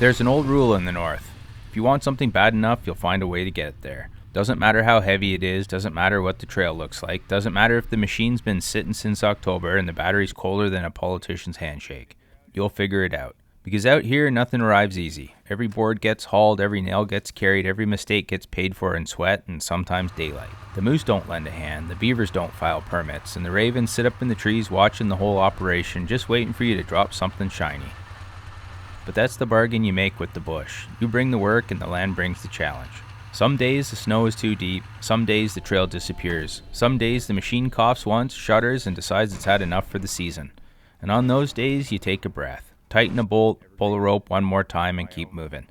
There's an old rule in the North. If you want something bad enough, you'll find a way to get it there. Doesn't matter how heavy it is, doesn't matter what the trail looks like, doesn't matter if the machine's been sitting since October and the battery's colder than a politician's handshake. You'll figure it out. Because out here, nothing arrives easy. Every board gets hauled, every nail gets carried, every mistake gets paid for in sweat and sometimes daylight. The moose don't lend a hand, the beavers don't file permits, and the ravens sit up in the trees watching the whole operation, just waiting for you to drop something shiny. But that's the bargain you make with the bush. You bring the work and the land brings the challenge. Some days the snow is too deep, some days the trail disappears, some days the machine coughs once, shudders, and decides it's had enough for the season. And on those days you take a breath, tighten a bolt, pull a rope one more time, and keep moving.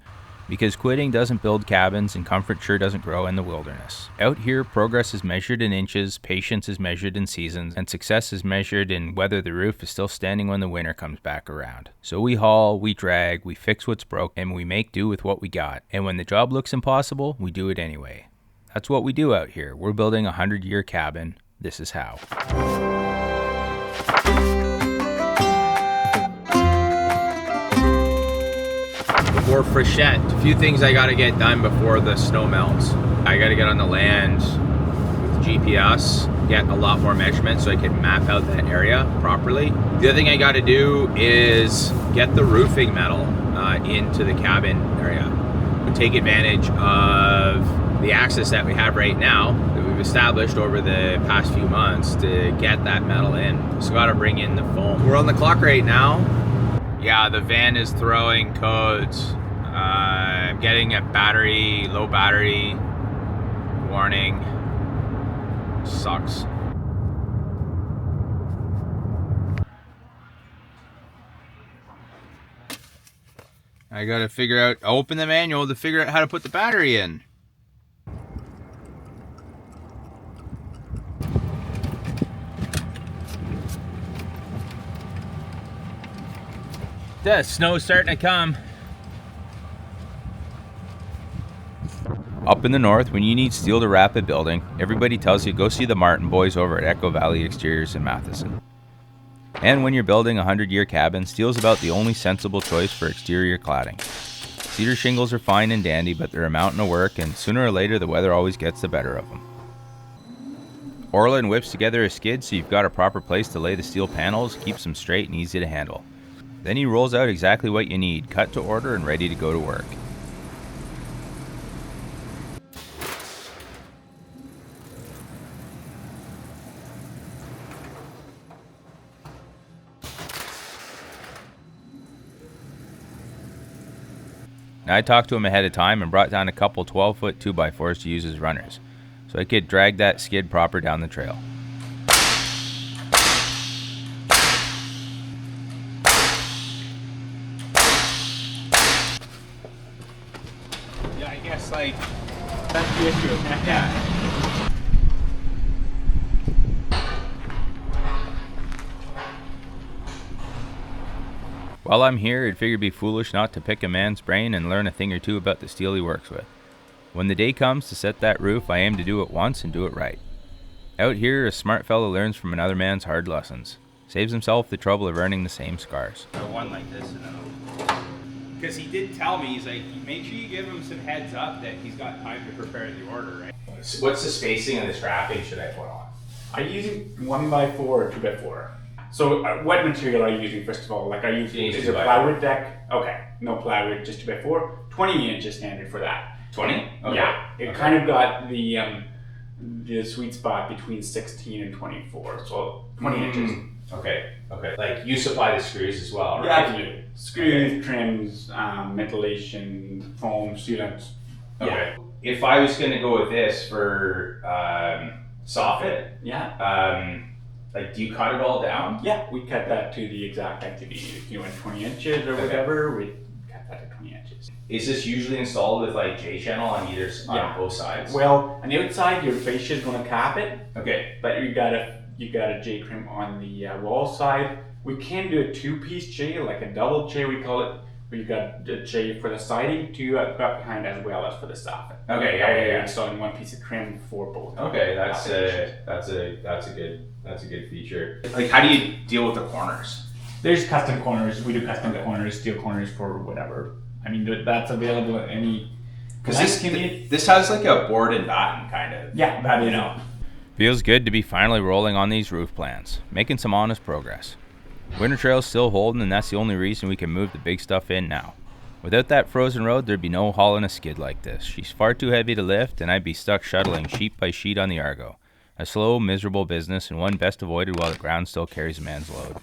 Because quitting doesn't build cabins and comfort sure doesn't grow in the wilderness. Out here, progress is measured in inches, patience is measured in seasons, and success is measured in whether the roof is still standing when the winter comes back around. So we haul, we drag, we fix what's broke, and we make do with what we got. And when the job looks impossible, we do it anyway. That's what we do out here. We're building a 100-year cabin. This is how. For Frechette, a few things I gotta get done before the snow melts. I gotta get on the land with GPS, get a lot more measurements so I can map out that area properly. The other thing I gotta do is get the roofing metal into the cabin area. We take advantage of the access that we have right now that we've established over the past few months to get that metal in. So gotta bring in the foam. We're on the clock right now. Yeah, the van is throwing codes. I'm getting a low battery warning. Sucks. I gotta open the manual to figure out how to put the battery in. The snow's starting to come. Up in the north, when you need steel to wrap a building, everybody tells you go see the Martin boys over at Echo Valley Exteriors in Matheson. And when you're building a 100-year cabin, steel's about the only sensible choice for exterior cladding. Cedar shingles are fine and dandy, but they're a mountain of work, and sooner or later the weather always gets the better of them. Orland whips together a skid so you've got a proper place to lay the steel panels, keeps them straight and easy to handle. Then he rolls out exactly what you need, cut to order and ready to go to work. Now, I talked to him ahead of time and brought down a couple 12-foot 2x4s to use as runners, so I could drag that skid proper down the trail. Yeah, I guess that's the issue. Yeah. While I'm here, I'd figure it'd be foolish not to pick a man's brain and learn a thing or two about the steel he works with. When the day comes to set that roof, I aim to do it once and do it right. Out here, a smart fellow learns from another man's hard lessons. Saves himself the trouble of earning the same scars. One like this and then because he did tell me, he's like, make sure you give him some heads up that he's got time to prepare the order, right? What's the spacing of the strapping should I put on? Are you using 1x4 or 2x4? So what material are you using first of all? Like are you using a plywood deck? Okay, no plywood, just 2x4. 20 inch is standard for that. 20? Okay. Yeah, it kind of got the sweet spot between 16 and 24, so 20 inches. Okay. Like you supply the screws as well, right? Yeah, absolutely. Screws, trims, ventilation, foam, sealants. Okay. If I was going to go with this for soffit, like do you cut it all down? Yeah, we cut that to the exact activity. If you went 20 inches or whatever, we cut that to 20 inches. Is this usually installed with like J-channel on on both sides? Well, on the outside, your fascia is going to cap it. Okay. But you got a J-trim on the wall side. We can do a two-piece J, like a double J we call it. Where you got the J for the siding to got behind as well as for the soffit. Okay, yeah. Installing one piece of trim for both. Okay, that's a good feature. Like, how do you deal with the corners? There's custom corners. We do custom corners, steel corners for whatever I mean, that's available at any. Because this has like a board and batten kind of. Yeah, that is. You know. Feels good to be finally rolling on these roof plans, making some honest progress. Winter Trail's still holding, and that's the only reason we can move the big stuff in now. Without that frozen road, there'd be no hauling a skid like this. She's far too heavy to lift, and I'd be stuck shuttling sheet by sheet on the Argo. A slow, miserable business, and one best avoided while the ground still carries a man's load.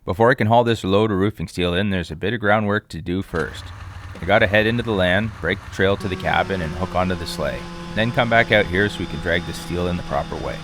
Before I can haul this load of roofing steel in, there's a bit of groundwork to do first. I gotta head into the land, break the trail to the cabin, and hook onto the sleigh. Then come back out here so we can drag the steel in the proper way.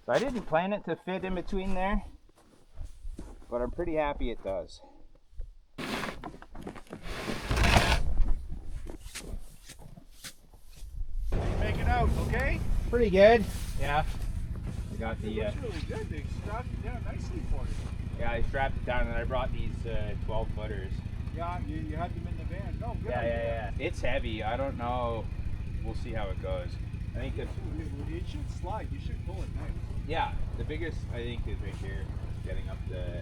So I didn't plan it to fit in between there, but I'm pretty happy it does. Make it out, okay? Pretty good. Yeah. I got the. That's really good. They strapped it down nicely for you. Yeah, I strapped it down and I brought these 12 footers. Yeah, you had them in the van. No, good. Yeah. It's heavy. I don't know. We'll see how it goes. I think It should slide. You should pull it nice. yeah, the biggest I think is right here, getting up the.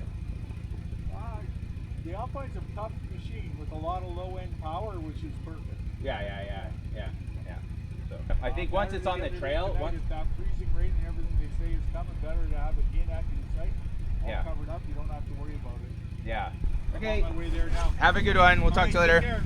The Alpine's a tough machine with a lot of low-end power, which is perfect. Yeah. So I think once it's on the trail, once With that freezing rain and everything they say is coming, better to have it in at your site, all covered up. You don't have to worry about it. yeah. I'm Okay. on my way there now. Have a good one. We'll talk to you Take later. care.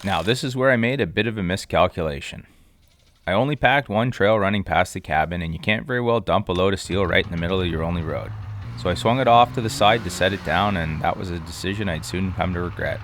Now, this is where I made a bit of a miscalculation. I only packed one trail running past the cabin, and you can't very well dump a load of steel right in the middle of your only road. So I swung it off to the side to set it down, and that was a decision I'd soon come to regret.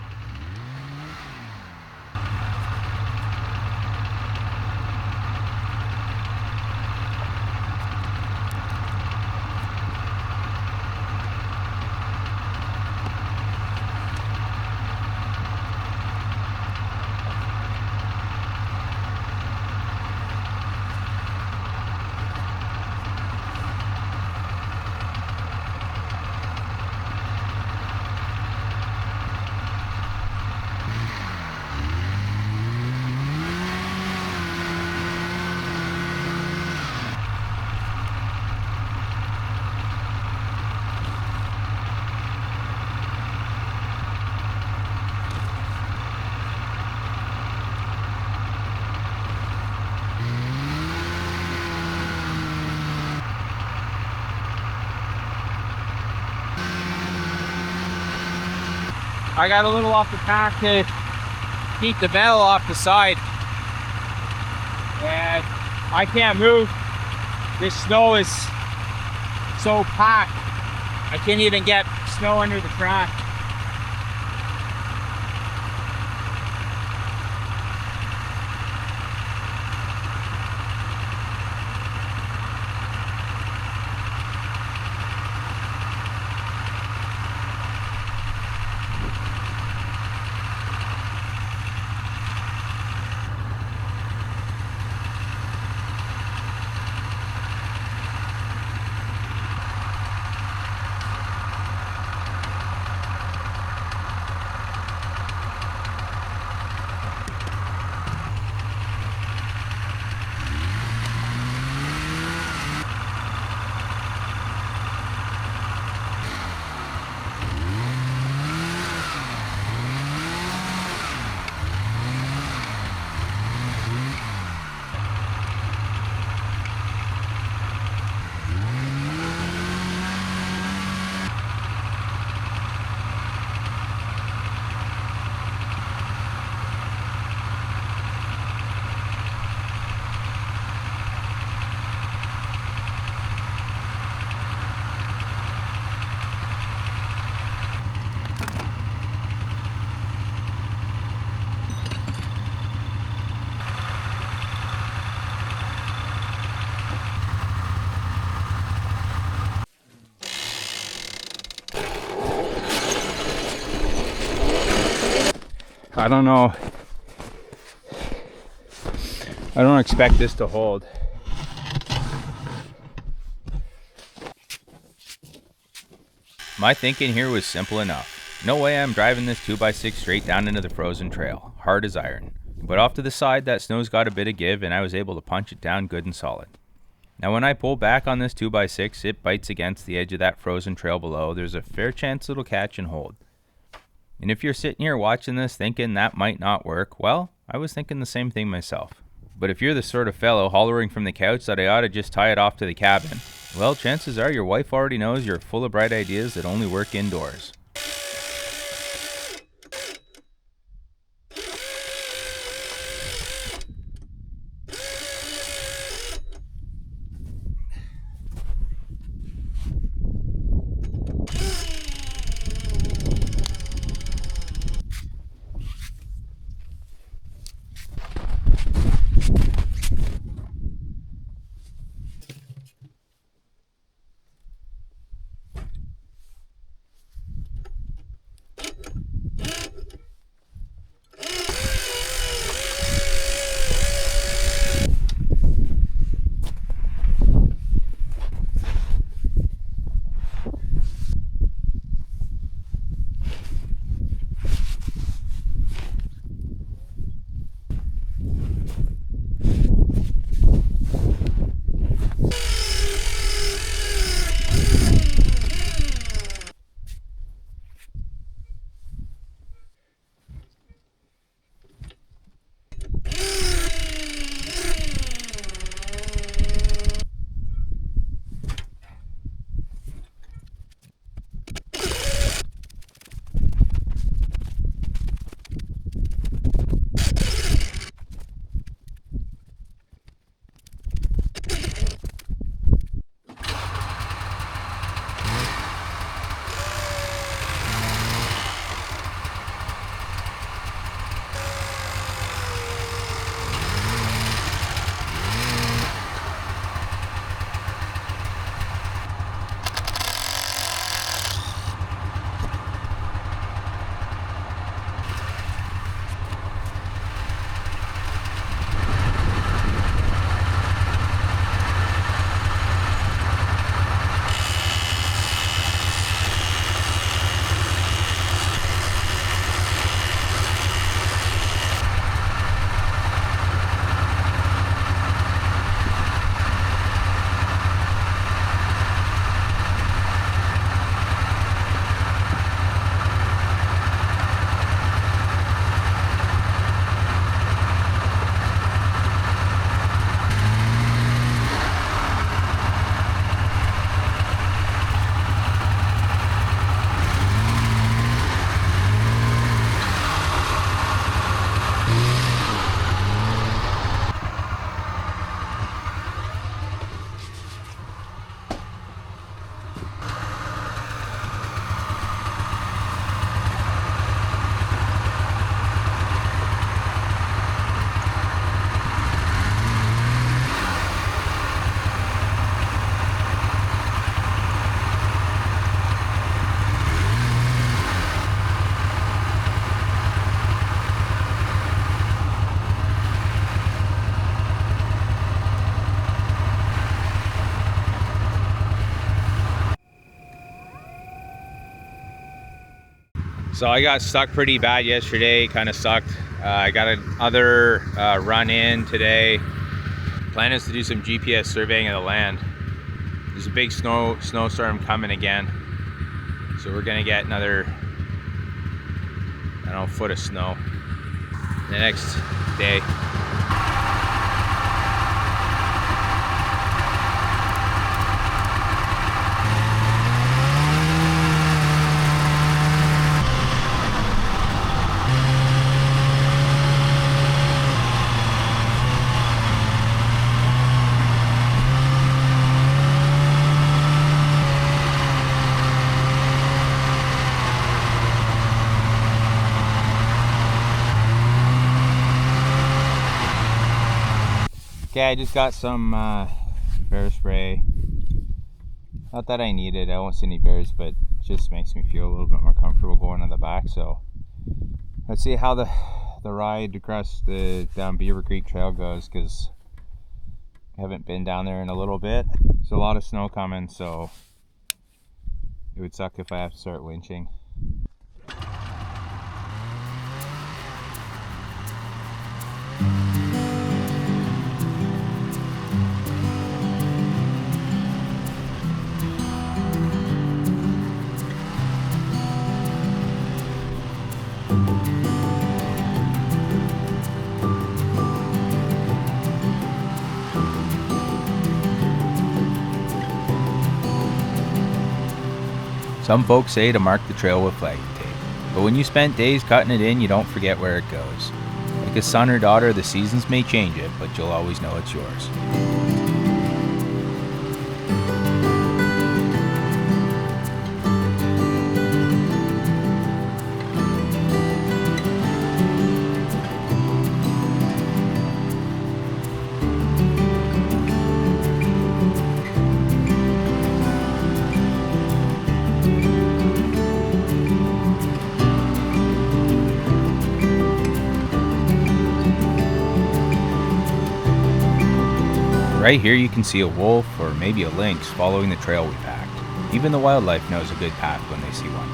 I got a little off the pack to keep the metal off the side. And I can't move. This snow is so packed. I can't even get snow under the track. I don't know. I don't expect this to hold. My thinking here was simple enough. No way I'm driving this 2x6 straight down into the frozen trail, hard as iron. But off to the side, that snow's got a bit of give, and I was able to punch it down good and solid. Now when I pull back on this 2x6, it bites against the edge of that frozen trail below. There's a fair chance it'll catch and hold. And if you're sitting here watching this thinking that might not work, well, I was thinking the same thing myself. But if you're the sort of fellow hollering from the couch that I ought to just tie it off to the cabin, well, chances are your wife already knows you're full of bright ideas that only work indoors. So I got stuck pretty bad yesterday, kind of sucked. I got another run in today. Plan is to do some GPS surveying of the land. There's a big snowstorm coming again. So we're gonna get another, I don't know, foot of snow the next day. Okay, I just got some bear spray. Not that I need it, I won't see any bears, but it just makes me feel a little bit more comfortable going on the back. So let's see how the ride across the down Beaver Creek Trail goes, because I haven't been down there in a little bit. There's a lot of snow coming, so it would suck if I have to start winching. Some folks say to mark the trail with flagging tape, but when you spent days cutting it in, you don't forget where it goes. Like a son or daughter, the seasons may change it, but you'll always know it's yours. Right here you can see a wolf or maybe a lynx following the trail we packed. Even the wildlife knows a good path when they see one.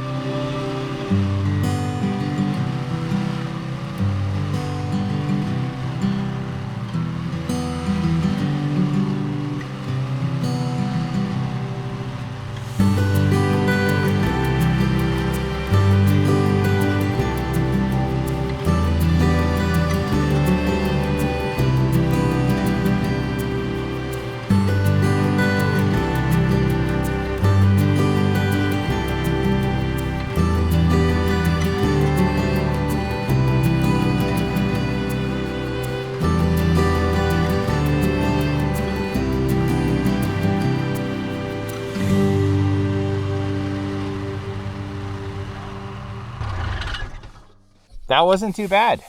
That wasn't too bad.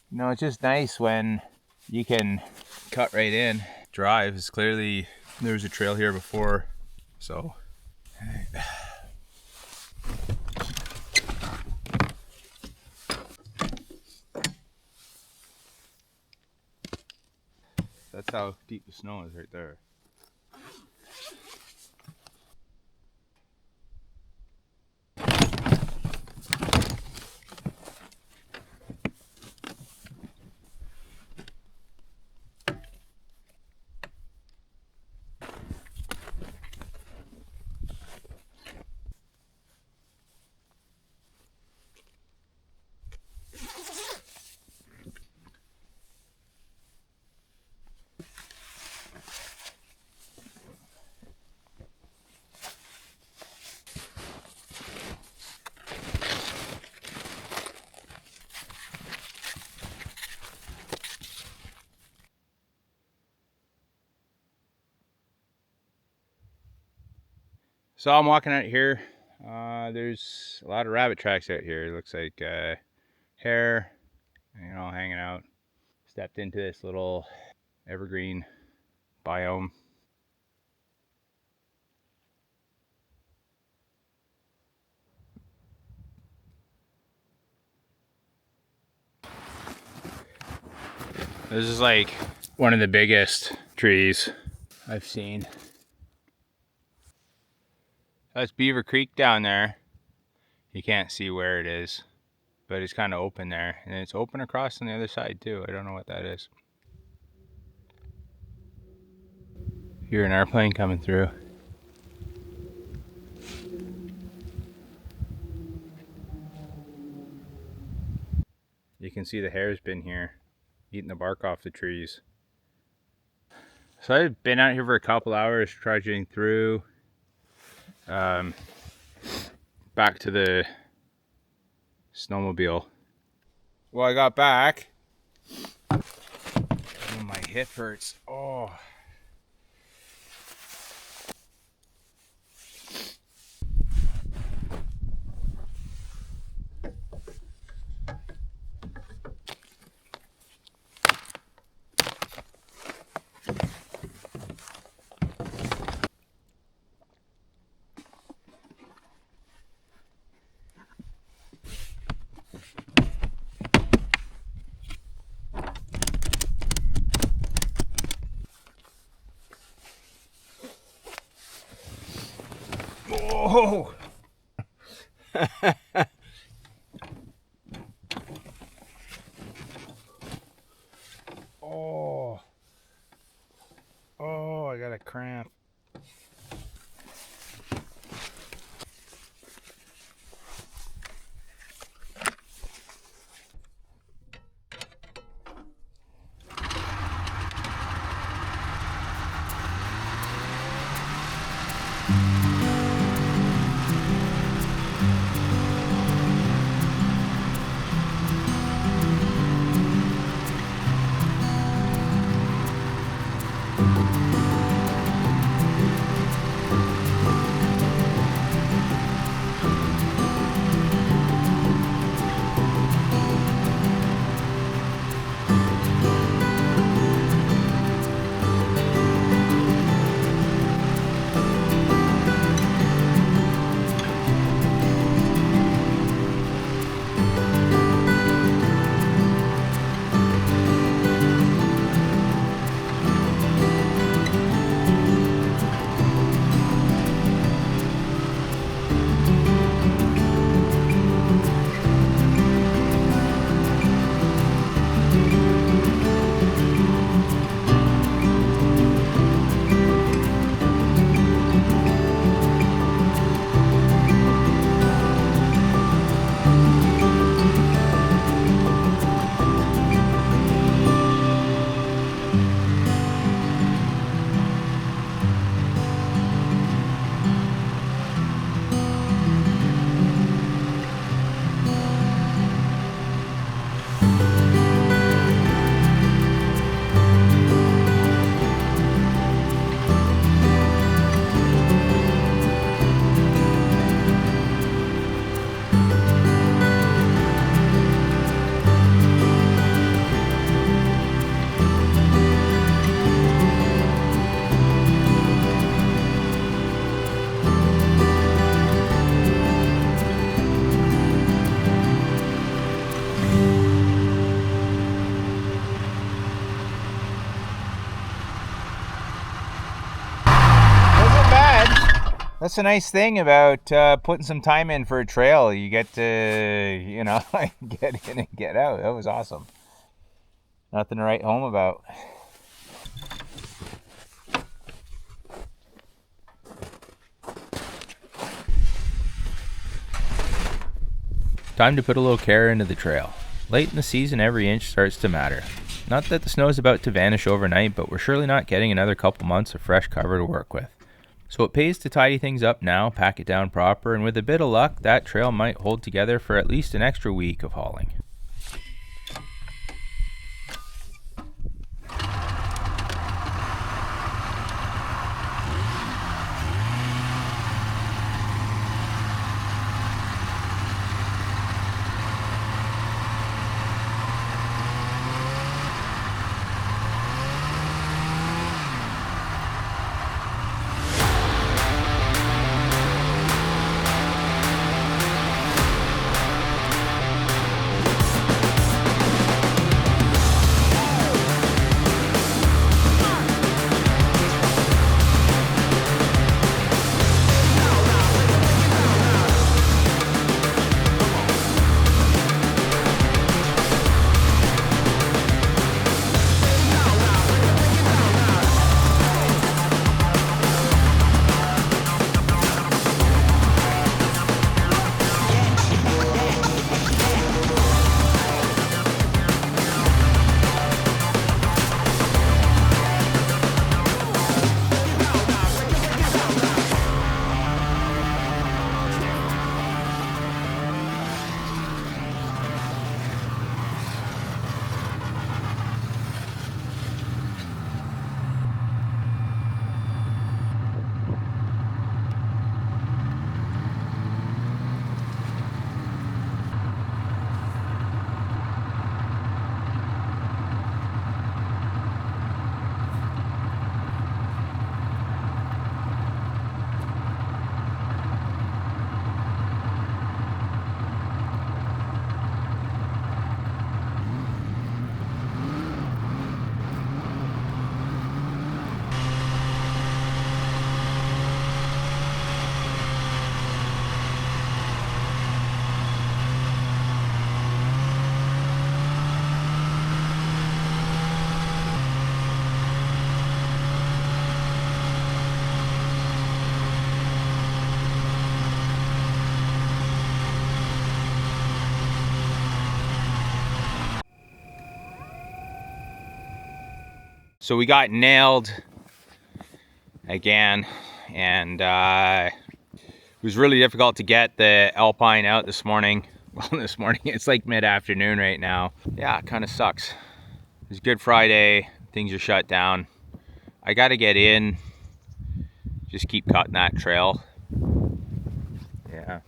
You know, it's just nice when you can cut right in. Drive is clearly, there was a trail here before, so. That's how deep the snow is right there. So I'm walking out here. There's a lot of rabbit tracks out here. It looks like hare, you know, hanging out. Stepped into this little evergreen biome. This is like one of the biggest trees I've seen. That's Beaver Creek down there. You can't see where it is, but it's kind of open there, and it's open across on the other side too. I don't know what that is. Hear an airplane coming through. You can see the hare's been here, eating the bark off the trees. So I've been out here for a couple hours trudging through, back to the snowmobile. Well, I got back. Oh, my hip hurts. Oh. Oh. Oh. Oh, I got a cramp. That's a nice thing about putting some time in for a trail. You get to, get in and get out. That was awesome. Nothing to write home about. Time to put a little care into the trail. Late in the season, every inch starts to matter. Not that the snow is about to vanish overnight, but we're surely not getting another couple months of fresh cover to work with. So it pays to tidy things up now, pack it down proper, and with a bit of luck, that trail might hold together for at least an extra week of hauling. So we got nailed again, and it was really difficult to get the Alpine out this morning. Well, this morning, it's like mid-afternoon right now. Yeah, it kind of sucks. It's Good Friday, things are shut down. I gotta get in, just keep cutting that trail. Yeah.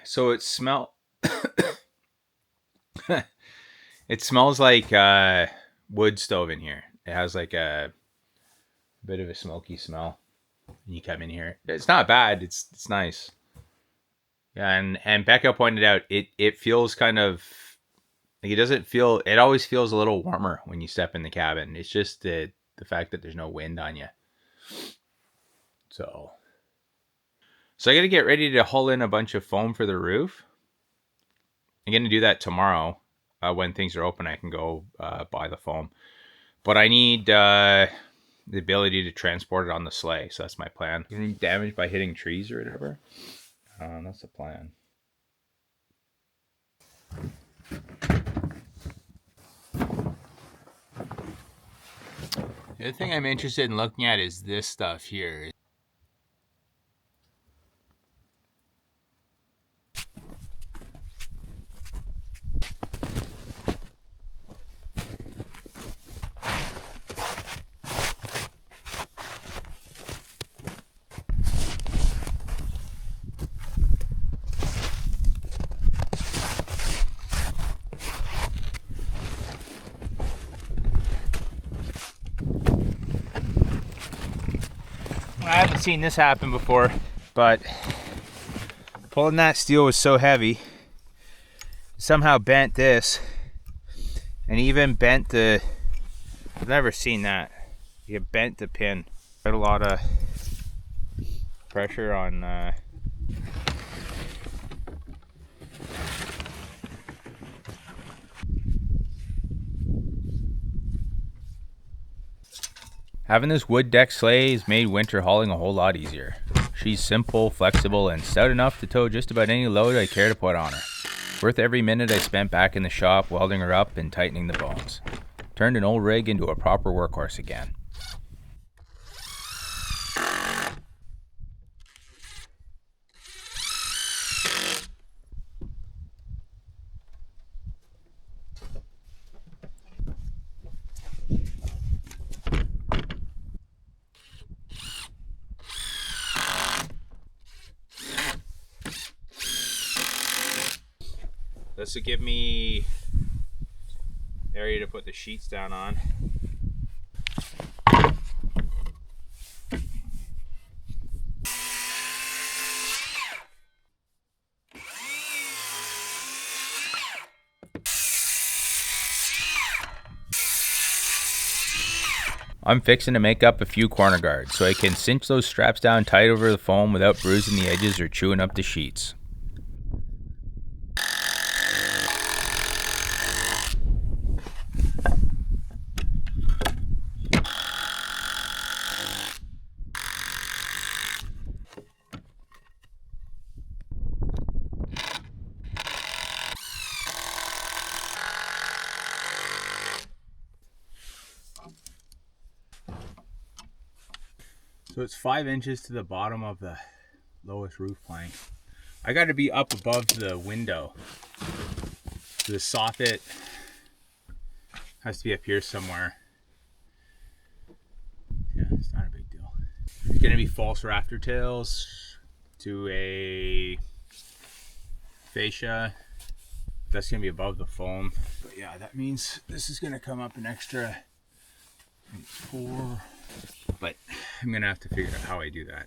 So it smells like wood stove in here. It has like a bit of a smoky smell when you come in here. It's not bad. It's nice. Yeah, and Becca pointed out it feels kind of like it always feels a little warmer when you step in the cabin. It's just the fact that there's no wind on you. So I got to get ready to haul in a bunch of foam for the roof. I'm going to do that tomorrow. When things are open, I can go buy the foam. But I need the ability to transport it on the sleigh. So that's my plan. Getting damaged by hitting trees or whatever. That's the plan. The other thing I'm interested in looking at is this stuff here. I haven't seen this happen before, but pulling that steel was so heavy, it somehow bent this, and even bent the, I've never seen that, you bent the pin. Got a lot of pressure on having this wood deck sleigh has made winter hauling a whole lot easier. She's simple, flexible, and stout enough to tow just about any load I care to put on her. Worth every minute I spent back in the shop welding her up and tightening the bones. Turned an old rig into a proper workhorse again. This will give me area to put the sheets down on. I'm fixing to make up a few corner guards so I can cinch those straps down tight over the foam without bruising the edges or chewing up the sheets. So it's 5 inches to the bottom of the lowest roof plank. I got to be up above the window. So the soffit has to be up here somewhere. Yeah, it's not a big deal. It's going to be false rafter tails to a fascia. That's going to be above the foam. But yeah, that means this is going to come up an extra 4. But I'm going to have to figure out how I do that.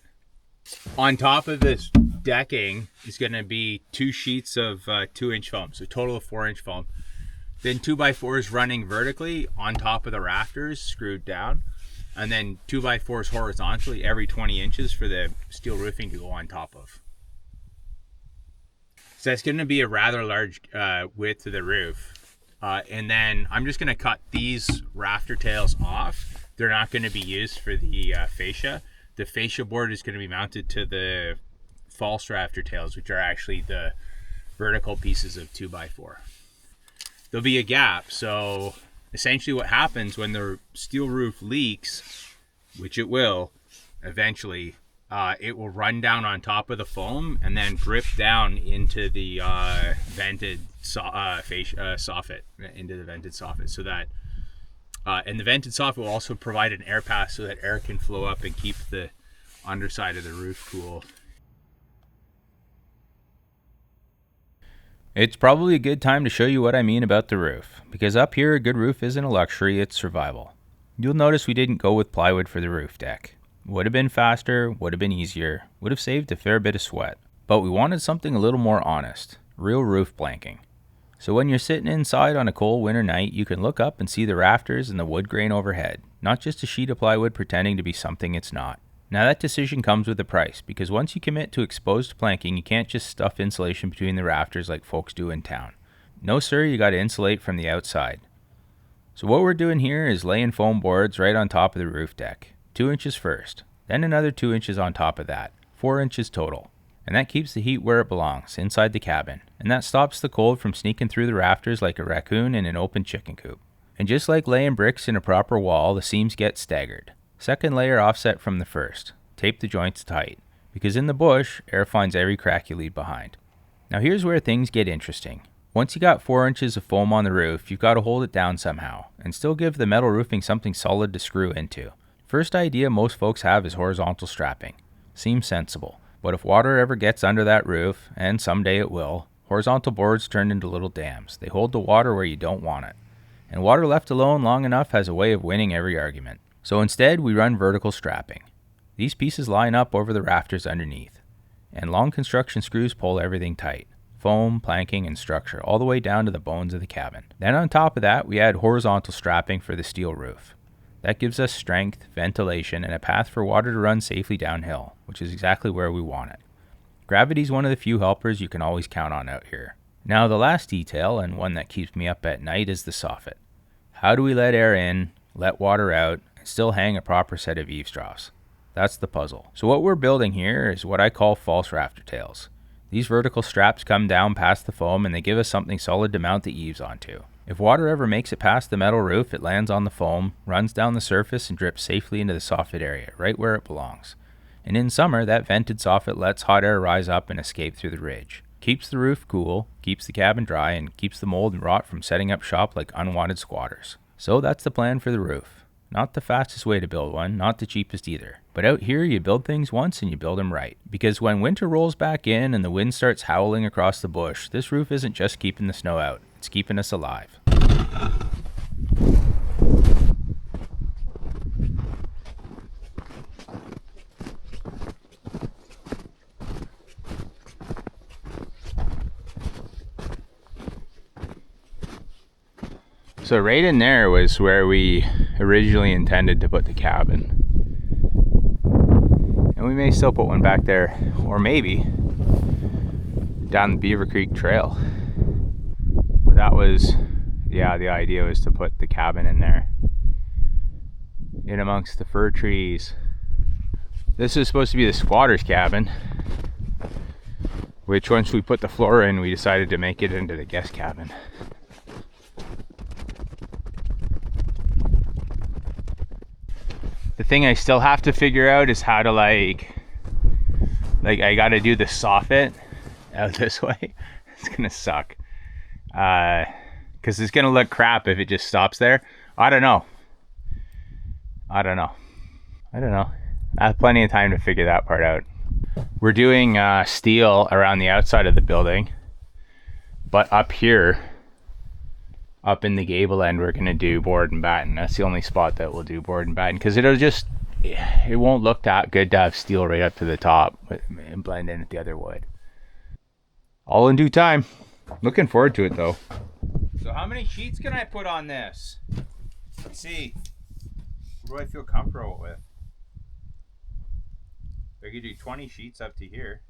On top of this decking is going to be 2 sheets of 2-inch foam, so a total of 4-inch foam. Then 2x4s running vertically on top of the rafters, screwed down, and then 2x4s horizontally every 20 inches for the steel roofing to go on top of. So that's going to be a rather large width of the roof. And then I'm just going to cut these rafter tails off. They're not going to be used for the fascia. The fascia board is going to be mounted to the false rafter tails, which are actually the vertical pieces of 2x4. There'll be a gap, so essentially what happens when the steel roof leaks, which it will eventually, it will run down on top of the foam and then drip down into the vented soffit, into the vented soffit, so that and the vented soffit will also provide an air pass so that air can flow up and keep the underside of the roof cool. It's probably a good time to show you what I mean about the roof, because up here a good roof isn't a luxury, it's survival. You'll notice we didn't go with plywood for the roof deck. Would have been faster, would have been easier, would have saved a fair bit of sweat. But we wanted something a little more honest, real roof blanking. So when you're sitting inside on a cold winter night, you can look up and see the rafters and the wood grain overhead, not just a sheet of plywood pretending to be something it's not. Now that decision comes with a price, because once you commit to exposed planking, you can't just stuff insulation between the rafters like folks do in town. No sir, you gotta insulate from the outside. So what we're doing here is laying foam boards right on top of the roof deck. 2 inches first, then another 2 inches on top of that, 4 inches total. And that keeps the heat where it belongs, inside the cabin. And that stops the cold from sneaking through the rafters like a raccoon in an open chicken coop. And just like laying bricks in a proper wall, the seams get staggered. Second layer offset from the first. Tape the joints tight, because in the bush, air finds every crack you leave behind. Now here's where things get interesting. Once you got 4 inches of foam on the roof, you've got to hold it down somehow, and still give the metal roofing something solid to screw into. First idea most folks have is horizontal strapping. Seems sensible. But if water ever gets under that roof, and someday it will, horizontal boards turn into little dams. They hold the water where you don't want it. And water left alone long enough has a way of winning every argument. So instead, we run vertical strapping. These pieces line up over the rafters underneath. And long construction screws pull everything tight. Foam, planking, and structure, all the way down to the bones of the cabin. Then on top of that, we add horizontal strapping for the steel roof. That gives us strength, ventilation, and a path for water to run safely downhill, which is exactly where we want it. Gravity's one of the few helpers you can always count on out here. Now the last detail, and one that keeps me up at night, is the soffit. How do we let air in, let water out, and still hang a proper set of eaves troughs? That's the puzzle. So what we're building here is what I call false rafter tails. These vertical straps come down past the foam and they give us something solid to mount the eaves onto. If water ever makes it past the metal roof, it lands on the foam, runs down the surface, and drips safely into the soffit area, right where it belongs. And in summer, that vented soffit lets hot air rise up and escape through the ridge. Keeps the roof cool, keeps the cabin dry, and keeps the mold and rot from setting up shop like unwanted squatters. So that's the plan for the roof. Not the fastest way to build one, not the cheapest either. But out here, you build things once and you build them right. Because when winter rolls back in and the wind starts howling across the bush, this roof isn't just keeping the snow out, it's keeping us alive. So right in there was where we originally intended to put the cabin. And we may still put one back there, or maybe down the Beaver Creek Trail. But that was, yeah, the idea was to put the cabin in there, in amongst the fir trees. This is supposed to be the squatter's cabin, which once we put the floor in, we decided to make it into the guest cabin. The thing I still have to figure out is how to like I gotta do the soffit out this way. It's gonna suck. Because it's gonna look crap if it just stops there. I don't know. I have plenty of time to figure that part out. We're doing steel around the outside of the building, but up here, up in the gable end, we're gonna do board and batten. That's the only spot that we'll do board and batten, because it won't look that good to have steel right up to the top and blend in with the other wood. All in due time. Looking forward to it though. So how many sheets can I put on this? Let's see. What do I feel comfortable with? I could do 20 sheets up to here.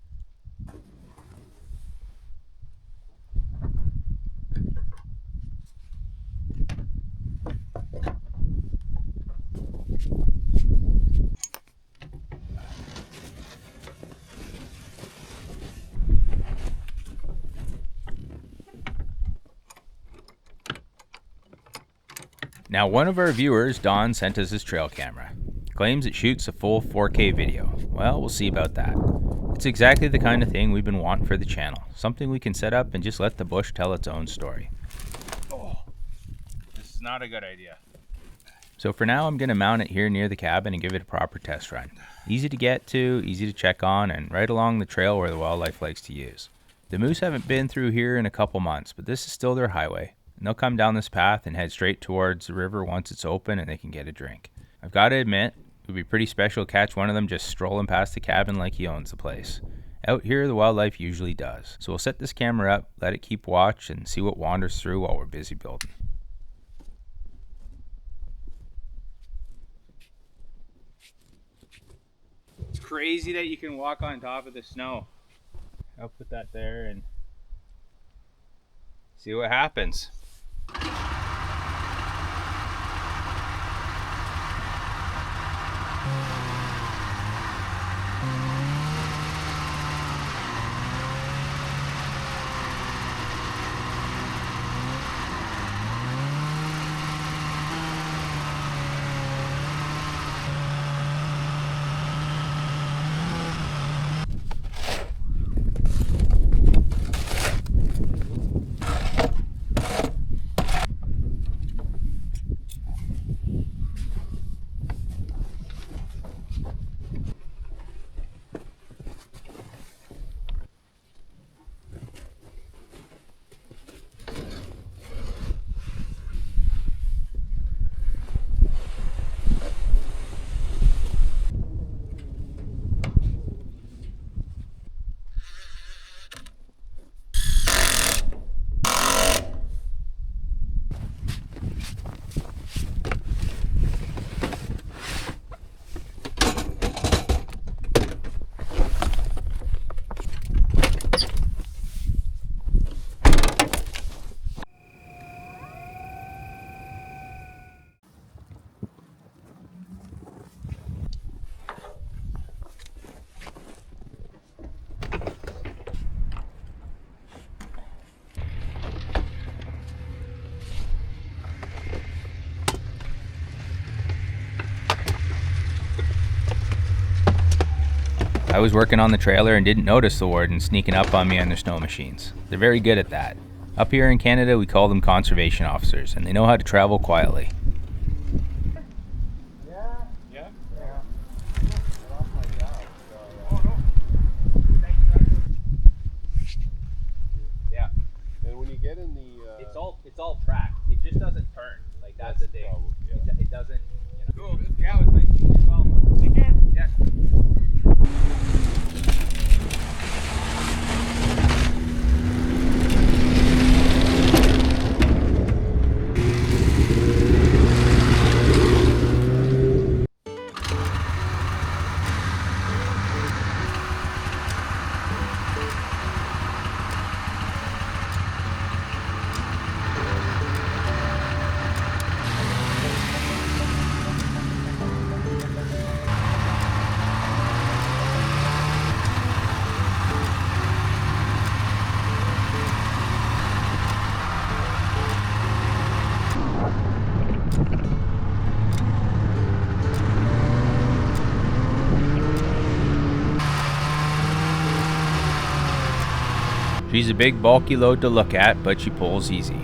Now, one of our viewers, Don, sent us his trail camera. Claims it shoots a full 4K video. Well, we'll see about that. It's exactly the kind of thing we've been wanting for the channel. Something we can set up and just let the bush tell its own story. Oh, this is not a good idea. So for now, I'm going to mount it here near the cabin and give it a proper test run. Easy to get to, easy to check on, and right along the trail where the wildlife likes to use. The moose haven't been through here in a couple months, but this is still their highway. And they'll come down this path and head straight towards the river once it's open and they can get a drink. I've got to admit, it would be pretty special to catch one of them just strolling past the cabin like he owns the place. Out here, the wildlife usually does. So we'll set this camera up, let it keep watch, and see what wanders through while we're busy building. It's crazy that you can walk on top of the snow. I'll put that there and see what happens. I was working on the trailer and didn't notice the warden sneaking up on me on their snow machines. They're very good at that. Up here in Canada, we call them conservation officers, and they know how to travel quietly. Yeah. And when you get in the It's all track. It just doesn't turn. Like that's the thing. Yeah. It doesn't. You know. Cool. Yeah, it was nice to meet you as well. Take care. Yeah. She's a big bulky load to look at, but she pulls easy.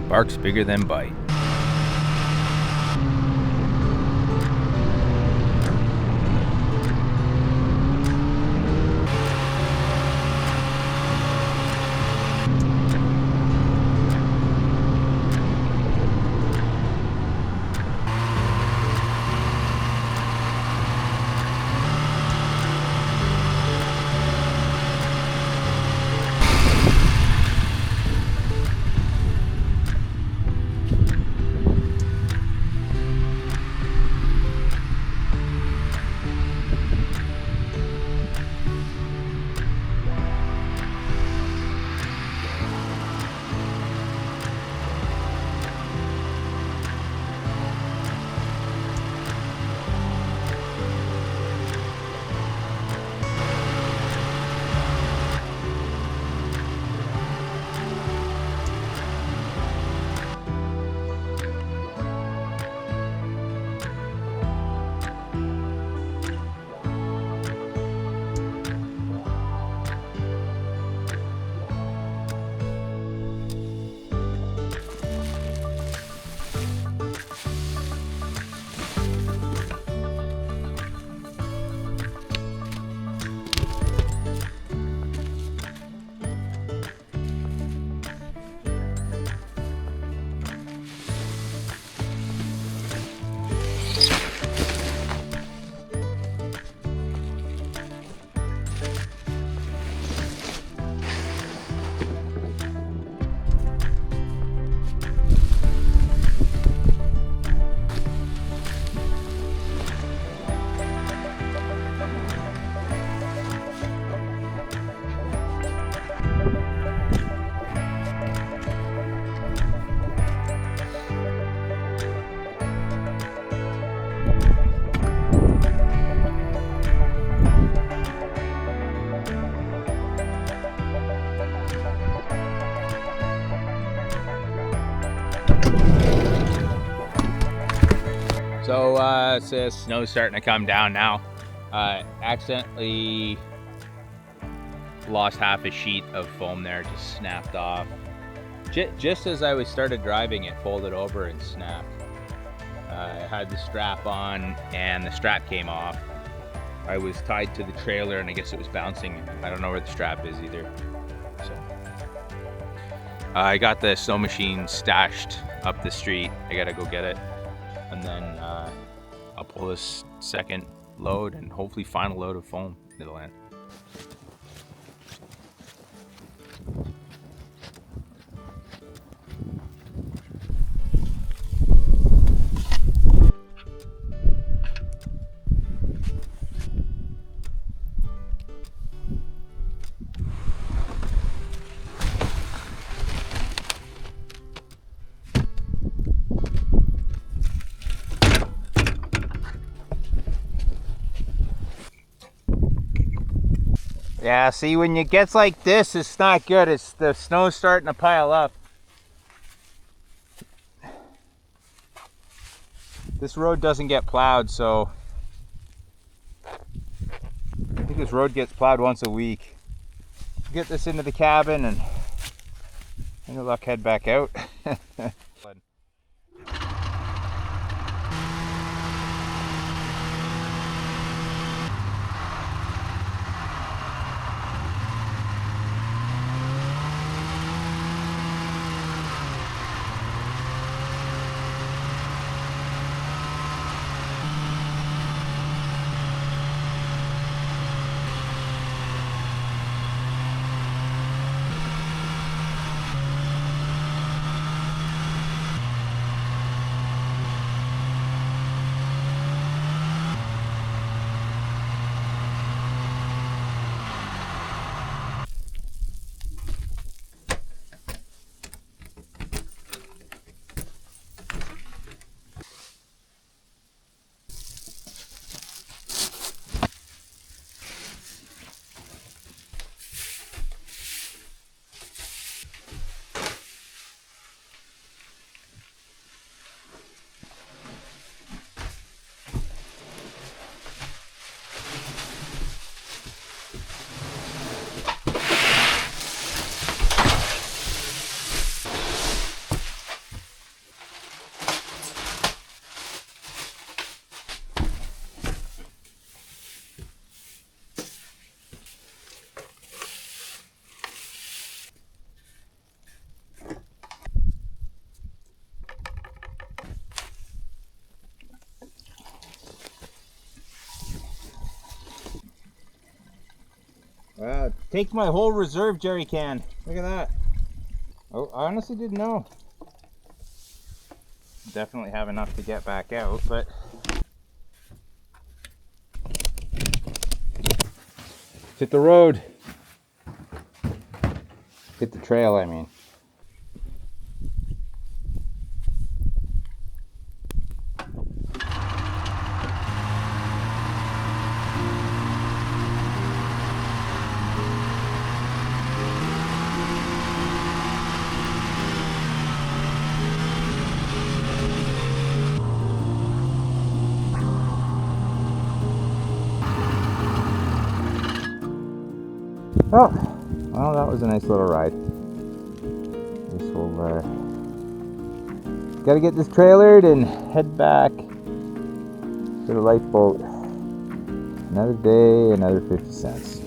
Bark's bigger than bite. So it says snow's starting to come down now. Accidentally lost half a sheet of foam there, just snapped off. Just as I was started driving, it folded over and snapped. I had the strap on and the strap came off. I was tied to the trailer and I guess it was bouncing. I don't know where the strap is either. So I got the snow machine stashed up the street. I gotta go get it. And then I'll pull this second load and hopefully final load of foam into the land. Yeah, see, when it gets like this, it's not good. It's the snow's starting to pile up. This road doesn't get plowed, so I think this road gets plowed once a week. Get this into the cabin and good luck, head back out. Take my whole reserve jerry can. Look at that. Oh, I honestly didn't know. Definitely have enough to get back out, but hit the road. Hit the trail, I mean. Oh, well, that was a nice little ride. This will, gotta get this trailered and head back to the lifeboat. Another day, another 50 cents.